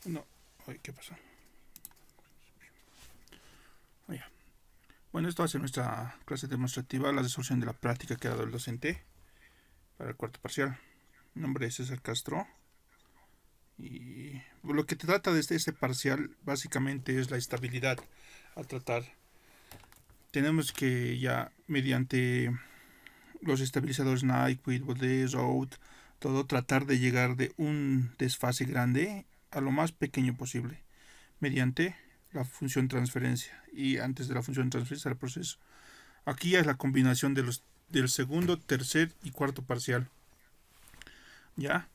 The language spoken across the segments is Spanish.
No, ay, ¿qué pasó? Oh, ya. Bueno, esto va a ser nuestra clase demostrativa, la resolución de la práctica que ha dado el docente para el cuarto parcial. Mi nombre es César Castro y lo que te trata de este parcial básicamente es la estabilidad a tratar. Tenemos que ya mediante los estabilizadores Nyquist, Bode, Rode, todo tratar de llegar de un desfase grande a lo más pequeño posible mediante la función transferencia y antes de la función transferencia el proceso. Aquí ya es la combinación del segundo, tercer y cuarto parcial. ¿Ya?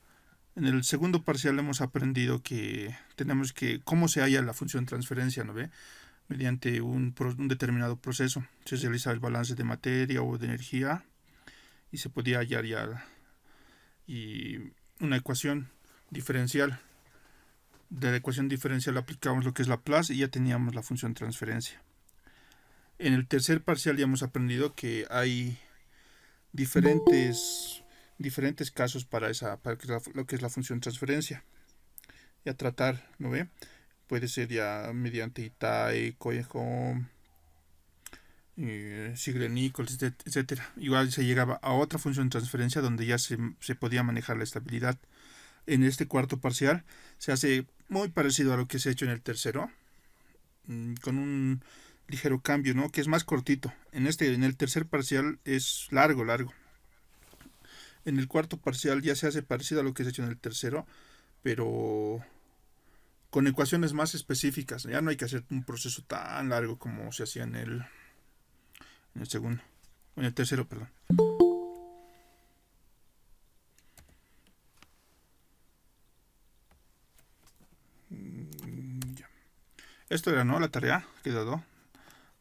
En el segundo parcial hemos aprendido que tenemos que cómo se halla la función transferencia, ¿no ve? Mediante un determinado proceso. Se realiza el balance de materia o de energía y se podía hallar ya y una ecuación diferencial. De la ecuación diferencial aplicamos lo que es Laplace y ya teníamos la función transferencia. En el tercer parcial ya hemos aprendido que hay diferentes, diferentes casos para lo que es la función transferencia. Y a tratar, ¿no ve? Puede ser ya mediante Itae, Cohen, Sigre-Nichols, etcétera. Igual se llegaba a otra función de transferencia donde ya se podía manejar la estabilidad. En este cuarto parcial se hace muy parecido a lo que se ha hecho en el tercero, con un ligero cambio, ¿no? Que es más cortito. En el tercer parcial es largo. En el cuarto parcial ya se hace parecido a lo que se ha hecho en el tercero, pero con ecuaciones más específicas. Ya no hay que hacer un proceso tan largo como se hacía en el segundo, en el tercero, perdón. Ya. Esto era, ¿no? La tarea que he dado.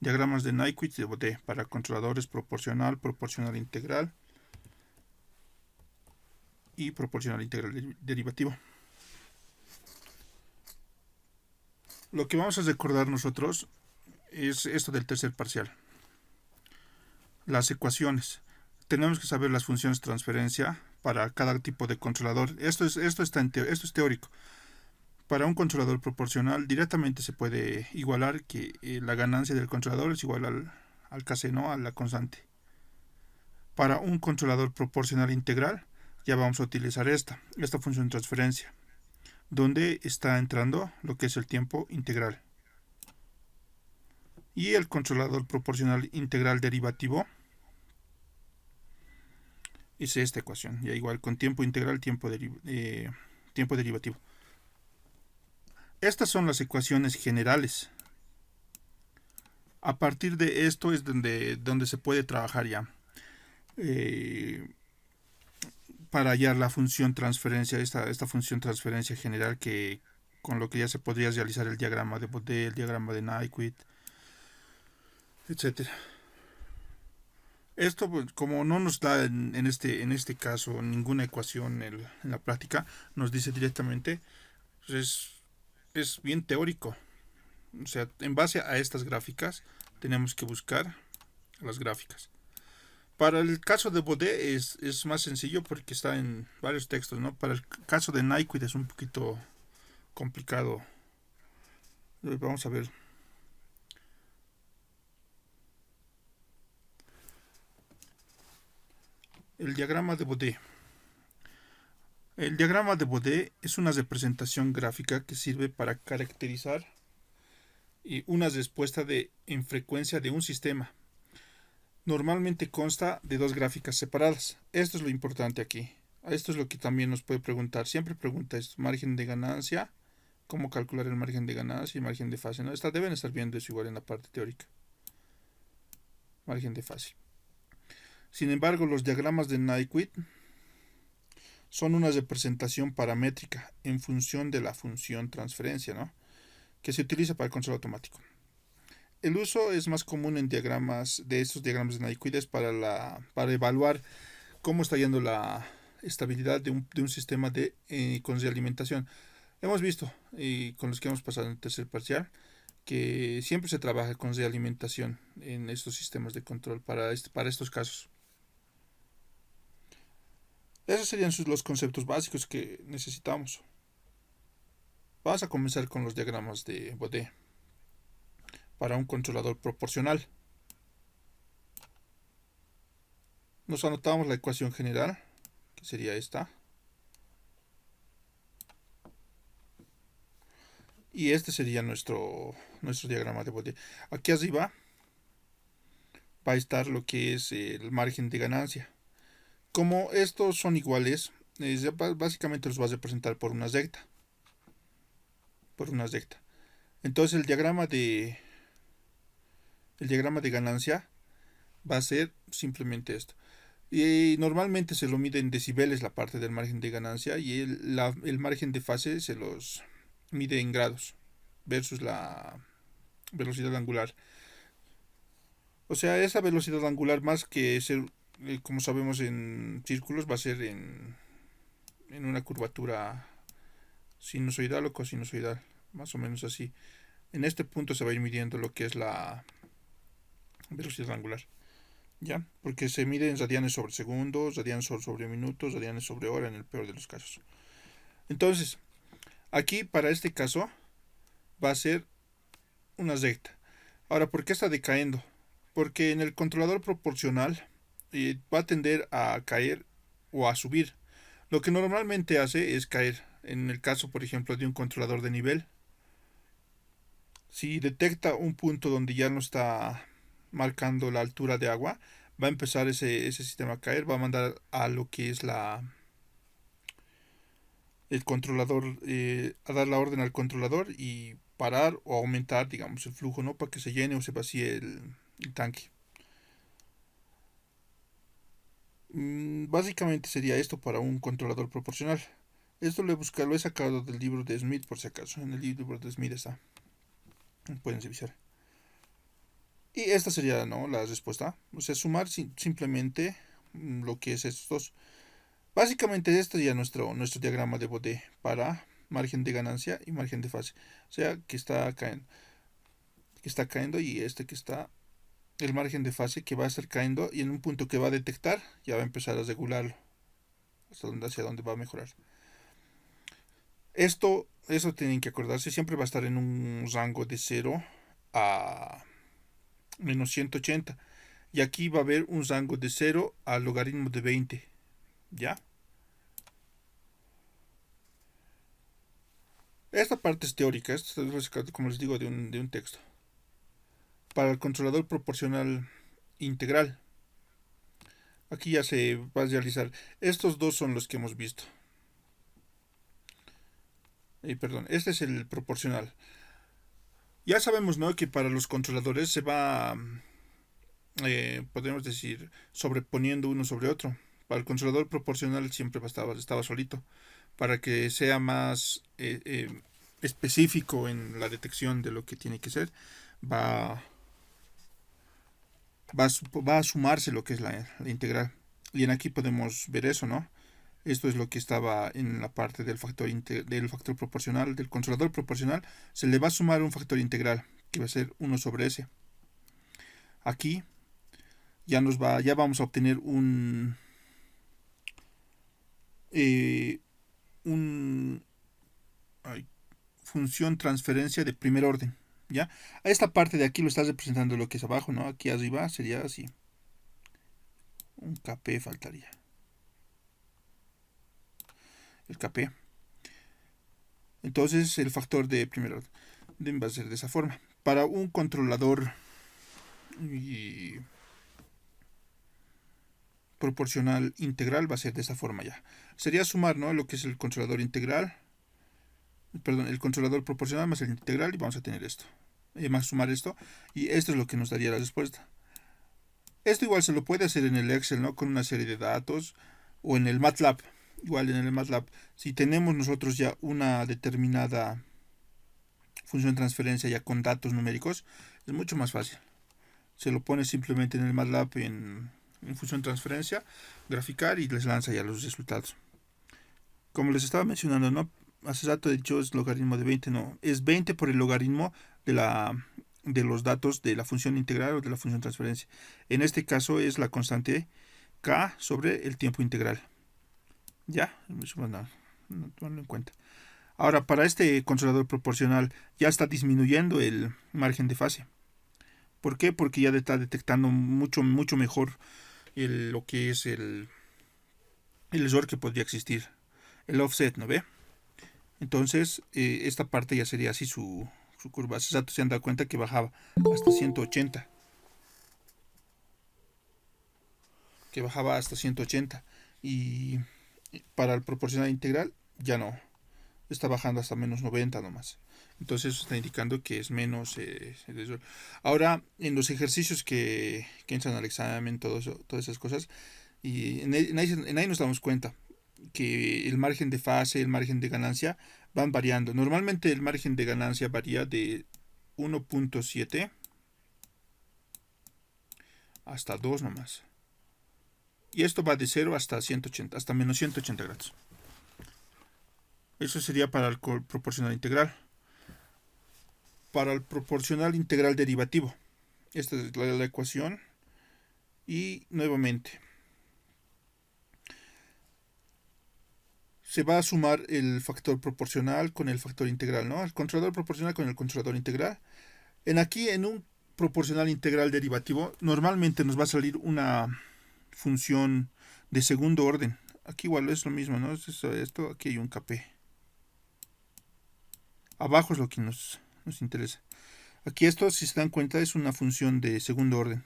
Diagramas de Nyquist y de Bode para controladores proporcional, proporcional integral y proporcional integral derivativo. Lo que vamos a recordar nosotros es esto del tercer parcial. Las ecuaciones. Tenemos que saber las funciones de transferencia para cada tipo de controlador. Esto es teórico. Para un controlador proporcional directamente se puede igualar que la ganancia del controlador es igual al Kc, ¿no? A la constante. Para un controlador proporcional integral ya vamos a utilizar esta función de transferencia, donde está entrando lo que es el tiempo integral. Y el controlador proporcional integral derivativo es esta ecuación, ya igual con tiempo integral, tiempo derivativo. Estas son las ecuaciones generales. A partir de esto es donde se puede trabajar ya. Para hallar la función transferencia, esta función transferencia general que con lo que ya se podría realizar el diagrama de Bode, el diagrama de Nyquist, etcétera. Esto, pues, como no nos da en este caso ninguna ecuación en la práctica, nos dice directamente, pues es bien teórico. O sea, en base a estas gráficas, tenemos que buscar las gráficas. Para el caso de Bode es más sencillo porque está en varios textos, ¿no? Para el caso de Nyquist es un poquito complicado. Vamos a ver. El diagrama de Bode. El diagrama de Bode es una representación gráfica que sirve para caracterizar una respuesta en frecuencia de un sistema. Normalmente consta de dos gráficas separadas. Esto es lo importante aquí. Esto es lo que también nos puede preguntar. Siempre pregunta esto. Margen de ganancia. Cómo calcular el margen de ganancia y margen de fase. ¿No? Deben estar viendo eso igual en la parte teórica. Margen de fase. Sin embargo, los diagramas de Nyquist son una representación paramétrica en función de la función transferencia, ¿no? Que se utiliza para el control automático. El uso es más común en diagramas de estos diagramas de Nyquist para evaluar cómo está yendo la estabilidad de un sistema con realimentación. Hemos visto, con los que hemos pasado en el tercer parcial, que siempre se trabaja con realimentación en estos sistemas de control para estos casos. Esos serían los conceptos básicos que necesitamos. Vamos a comenzar con los diagramas de Bode para un controlador proporcional. Nos anotamos la ecuación general, que sería esta. Y este sería nuestro diagrama de Bode. Aquí arriba va a estar lo que es el margen de ganancia. Como estos son iguales, básicamente los vas a representar por una recta. Entonces el diagrama de ganancia va a ser simplemente esto. Y normalmente se lo mide en decibeles la parte del margen de ganancia, y el margen de fase se los mide en grados versus la velocidad angular. O sea, esa velocidad angular, más que ser, como sabemos, en círculos, va a ser en una curvatura sinusoidal o cosinusoidal, más o menos así. En este punto se va a ir midiendo lo que es la velocidad angular, ¿ya? Porque se mide en radianes sobre segundos, radianes sobre minutos, radianes sobre hora en el peor de los casos. Entonces, aquí para este caso va a ser una recta. Ahora, ¿por qué está decayendo? Porque en el controlador proporcional va a tender a caer o a subir. Lo que normalmente hace es caer. En el caso, por ejemplo, de un controlador de nivel, si detecta un punto donde ya no está marcando la altura de agua, va a empezar ese sistema a caer, va a mandar a lo que es el controlador, a dar la orden al controlador y parar o aumentar, digamos, el flujo, ¿no? Para que se llene o se vacíe el tanque. Básicamente sería esto para un controlador proporcional. Esto lo he sacado del libro de Smith, por si acaso. En el libro de Smith está. Pueden revisar. Y esta sería, ¿no?, la respuesta. O sea, sumar simplemente lo que es estos dos. Básicamente este sería nuestro diagrama de Bode para margen de ganancia y margen de fase. O sea, que está cayendo, y que está el margen de fase, que va a estar cayendo, y en un punto que va a detectar ya va a empezar a regularlo hacia dónde va a mejorar. Eso tienen que acordarse, siempre va a estar en un rango de 0 a menos 180. Y aquí va a haber un rango de 0 al logaritmo de 20. ¿Ya? Esta parte es teórica, esto es, como les digo, de un texto. Para el controlador proporcional integral, aquí ya se va a realizar. Estos dos son los que hemos visto. Perdón, este es el proporcional. Ya sabemos, ¿no?, que para los controladores se va, podemos decir, sobreponiendo uno sobre otro. Para el controlador proporcional siempre estaba solito. Para que sea más específico en la detección de lo que tiene que ser, va a sumarse lo que es la integral. Y en aquí podemos ver eso, ¿no? Esto es lo que estaba en la parte del factor proporcional, del controlador proporcional. Se le va a sumar un factor integral, que va a ser 1 sobre s. Aquí ya vamos a obtener función transferencia de primer orden. ¿Ya? A esta parte de aquí lo está representando lo que es abajo, ¿no? Aquí arriba sería así. Un Kp faltaría. El Kp. Entonces el factor de primer orden va a ser de esa forma. Para un controlador proporcional integral va a ser de esa forma ya. Sería sumar, ¿no?, lo que es el controlador integral. Perdón, el controlador proporcional más el integral, y vamos a tener esto. Más sumar esto, y esto es lo que nos daría la respuesta. Esto igual se lo puede hacer en el Excel, ¿no?, con una serie de datos, o en el MATLAB. Igual en el MATLAB, si tenemos nosotros ya una determinada función de transferencia ya con datos numéricos, es mucho más fácil. Se lo pone simplemente en el MATLAB en función de transferencia, graficar, y les lanza ya los resultados. Como les estaba mencionando, ¿no?, hace rato he dicho es logaritmo de 20, no, es 20 por el logaritmo de los datos de la función integral o de la función transferencia. En este caso es la constante k sobre el tiempo integral. Ya, no tomarlo en cuenta. Ahora, para este controlador proporcional ya está disminuyendo el margen de fase. ¿Por qué? Porque ya está detectando mucho mejor lo que es el error que podría existir. El offset, ¿no ve? Entonces, esta parte ya sería así su curva. Hace rato se han dado cuenta que bajaba hasta 180. Que bajaba hasta 180. Y para el proporcional integral ya no. Está bajando hasta menos 90 nomás. Entonces eso está indicando que es menos ahora en los ejercicios que entran al examen, todas esas cosas, y en ahí nos damos cuenta que el margen de fase, el margen de ganancia van variando. Normalmente el margen de ganancia varía de 1.7 hasta 2 nomás. Y esto va de 0 hasta 180, hasta menos 180 grados. Eso sería para el proporcional integral. Para el proporcional integral derivativo, esta es la ecuación. Y nuevamente se va a sumar el factor proporcional con el factor integral, ¿no? El controlador proporcional con el controlador integral. En un proporcional integral derivativo, normalmente nos va a salir una función de segundo orden. Aquí igual es lo mismo, ¿no? Esto aquí hay un Kp. Abajo es lo que nos interesa. Aquí esto, si se dan cuenta, es una función de segundo orden.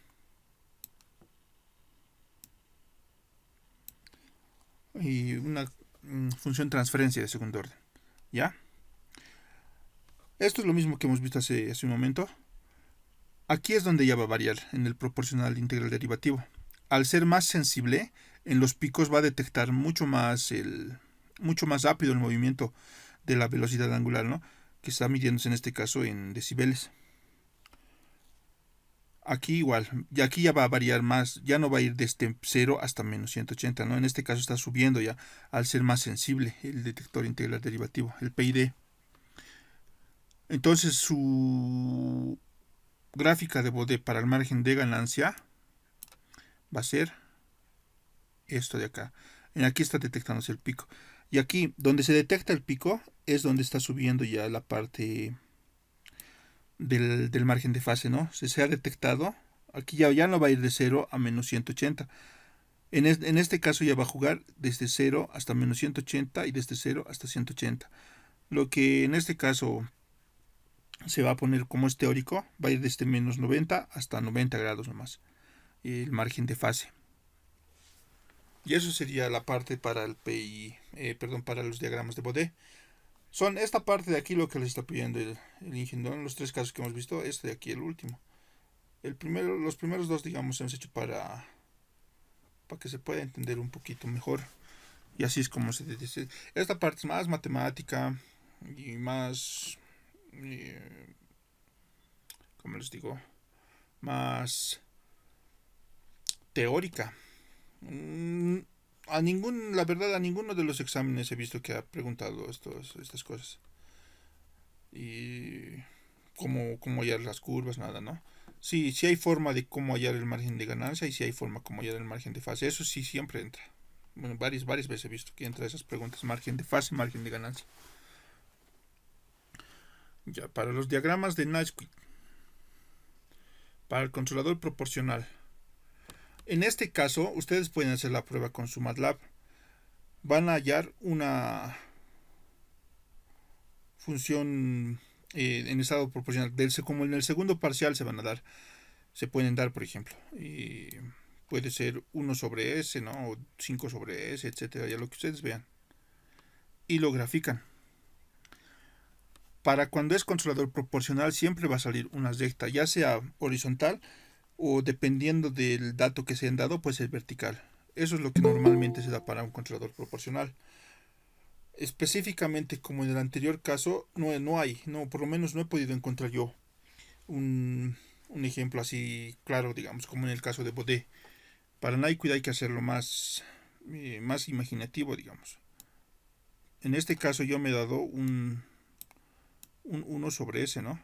Y una función transferencia de segundo orden. ¿Ya? Esto es lo mismo que hemos visto hace un momento. Aquí es donde ya va a variar en el proporcional integral derivativo. Al ser más sensible, en los picos va a detectar mucho más rápido el movimiento de la velocidad angular, ¿no? Que está midiéndose en este caso en decibeles. Aquí igual, y aquí ya va a variar más, ya no va a ir desde 0 hasta menos 180, ¿no? En este caso está subiendo ya, al ser más sensible el detector integral derivativo, el PID. Entonces su gráfica de Bode para el margen de ganancia va a ser esto de acá. Aquí está detectándose el pico. Y aquí, donde se detecta el pico, es donde está subiendo ya la parte del margen de fase, ¿no? Se ha detectado. Aquí ya no va a ir de 0 a menos 180. En este caso ya va a jugar desde 0 hasta menos 180 y desde 0 hasta 180. Lo que en este caso se va a poner como es teórico, va a ir desde menos 90 hasta 90 grados nomás. El margen de fase. Y eso sería la parte para el PI, para los diagramas de Bode. Son esta parte de aquí lo que les está pidiendo el ingeniero en los tres casos que hemos visto, este de aquí el último. Los primeros dos, digamos, hemos hecho para que se pueda entender un poquito mejor. Y así es como se dice. Esta parte es más matemática y más, como les digo, más teórica. La verdad, a ninguno de los exámenes he visto que ha preguntado estas cosas. Y cómo hallar las curvas, nada, ¿no? Sí hay forma de cómo hallar el margen de ganancia y sí hay forma cómo hallar el margen de fase. Eso sí siempre entra. Bueno, varias veces he visto que entra esas preguntas. Margen de fase, margen de ganancia. Ya, para los diagramas de Naisquick. Para el controlador proporcional. En este caso, ustedes pueden hacer la prueba con su MATLAB. Van a hallar una función en estado proporcional. Como en el segundo parcial se pueden dar, por ejemplo. Puede ser 1 sobre S, ¿no? O 5 sobre S, etcétera, ya lo que ustedes vean. Y lo grafican. Para cuando es controlador proporcional siempre va a salir una recta, ya sea horizontal o dependiendo del dato que se han dado, puede ser vertical. Eso es lo que normalmente se da para un controlador proporcional. Específicamente como en el anterior caso, por lo menos no he podido encontrar yo un ejemplo así claro, digamos, como en el caso de Bode. Para Naisquick hay que hacerlo más imaginativo, digamos. En este caso yo me he dado un 1 sobre S, ¿no?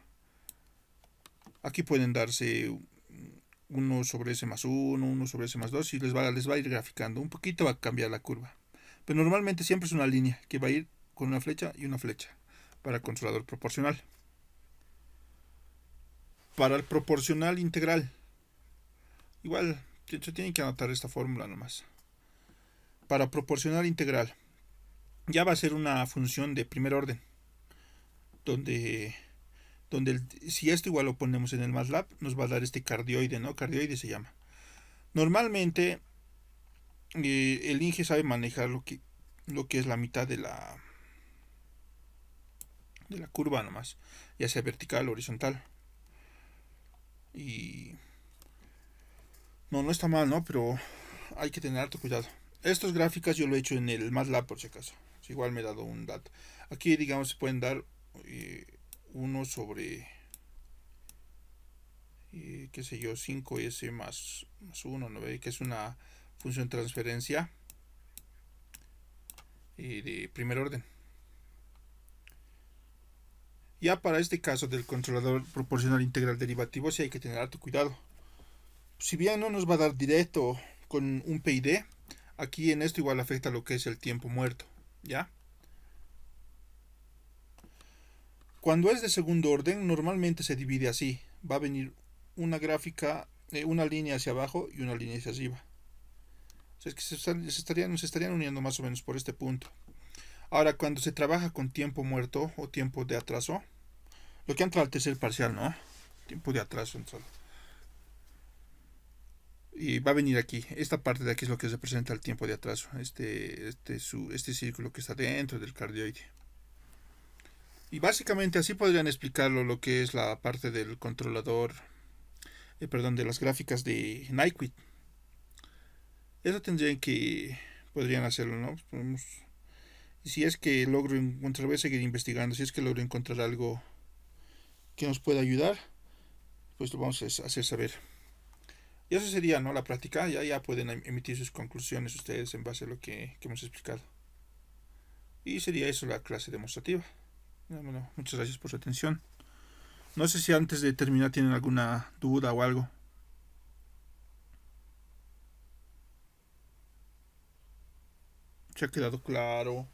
Aquí pueden darse 1 sobre S más 1, 1 sobre S más 2 y les va a ir graficando. Un poquito va a cambiar la curva. Pero normalmente siempre es una línea que va a ir con una flecha y una flecha. para el controlador proporcional. Para el proporcional integral, igual se tiene que anotar esta fórmula nomás. Para proporcional integral, ya va a ser una función de primer orden, donde si esto igual lo ponemos en el MATLAB, nos va a dar este cardioide, ¿no? Cardioide se llama. Normalmente, el Inge sabe manejar lo que es la mitad de la curva nomás, ya sea vertical o horizontal. Y no está mal, ¿no? Pero hay que tener harto cuidado. Estas gráficas yo lo he hecho en el MATLAB por si acaso. Igual me he dado un dato. Aquí, digamos, se pueden dar 1 sobre, qué sé yo, 5s más 1, ¿no ve? Que es una función de transferencia de primer orden. Ya para este caso del controlador proporcional integral derivativo, sí hay que tener harto cuidado. Si bien no nos va a dar directo con un PID, aquí en esto igual afecta lo que es el tiempo muerto, ¿ya? Cuando es de segundo orden, normalmente se divide así. Va a venir una gráfica, una línea hacia abajo y una línea hacia arriba. O sea, es que se estarían uniendo más o menos por este punto. Ahora, cuando se trabaja con tiempo muerto o tiempo de atraso, lo que entra al tercer parcial, ¿no? Tiempo de atraso entra. Y va a venir aquí. Esta parte de aquí es lo que representa el tiempo de atraso. Este círculo que está dentro del cardioide. Y básicamente así podrían explicarlo lo que es la parte del controlador, de las gráficas de Nyquist. Eso podrían hacerlo, ¿no? Y si es que logro encontrar, voy a seguir investigando, si es que logro encontrar algo que nos pueda ayudar, pues lo vamos a hacer saber. Y eso sería, ¿no? La práctica. Ya pueden emitir sus conclusiones ustedes en base a lo que hemos explicado. Y sería eso la clase demostrativa. Bueno, muchas gracias por su atención. No sé si antes de terminar tienen alguna duda o algo. ¿Se ha quedado claro?